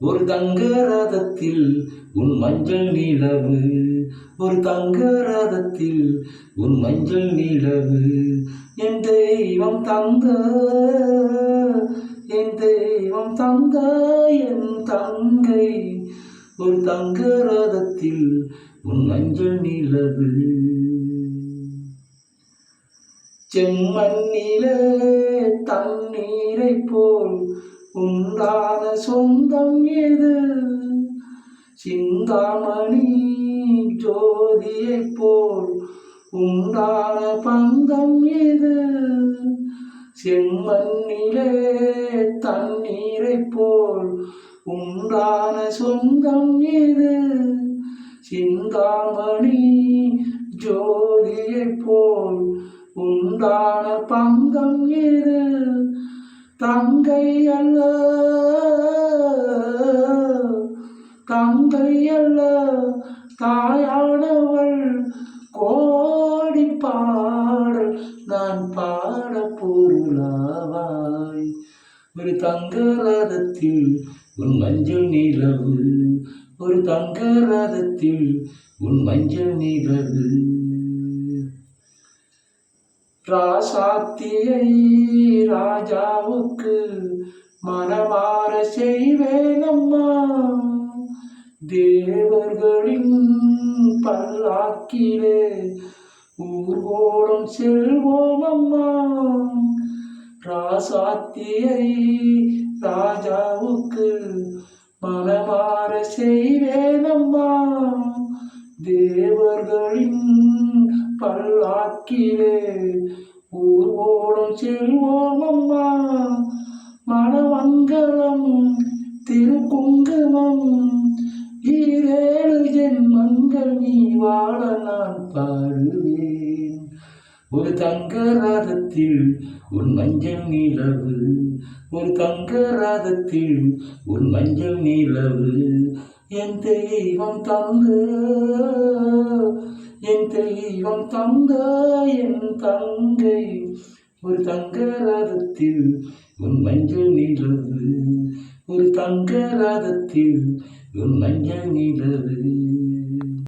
ஒரு தங்க ரதத்தில் உன் மஞ்சள் நிலவு, ஒரு தங்க ரதத்தில் உன் மஞ்சள் நிலவு, என் தெய்வம் தந்த, என் தெய்வம் தந்த என் தங்கை, ஒரு தங்க ரதத்தில் உன் மஞ்சள் நிலவு. செம்மண்ணிலே தண்ணீரை போல் உண்டான சொந்தம் எது? சிந்தாமணி ஜோதியை போல் உண்டான பந்தம் எது? செம்மண்ணிலே தண்ணீரை போல் உண்டான சொந்தம் எது? சிந்தாமணி ஜோதியை போல் உண்டான பந்தம் எது? தங்கை அல்ல, தங்கை அல்ல தாயானவள், கோடி பாடல் நான் பாட பொருளாவாய். ஒரு தங்க ரதத்தில் உன் மஞ்சள் நிலவு, ஒரு தங்க ரதத்தில் உன் மஞ்சள் நிலவு. ராசாத்தியை ராஜாவுக்கு மனமாற செய்வேன் அம்மா, தேவர்களின் பல்லாக்கிலே ஊர்வலம் செல்வோம் அம்மா. ராசாத்தியை ராஜாவுக்கு மனமாற செய்வேன் அம்மா, தேவர்களின் பல்லாக்கிலே ஊர்வலம் செல்வோம் அம்மா. மணமங்கலம் திருக்குங்குமம் ஈரேழு ஜென்மங்கள் நீ வாழ நான் பாடுவேன். ஒரு தங்க ரதத்தில் உன் மஞ்சள் நிலவு, ஒரு தங்க ரதத்தில் உன் மஞ்சள் நிலவு, என் தெய்வம் தந்த, என் தெய்வம் தந்த என் தங்கை, ஒரு தங்க ரதத்தில் உன் மஞ்சள் நிலவு, ஒரு தங்க ரதத்தில் உன் மஞ்சள் நிலவு.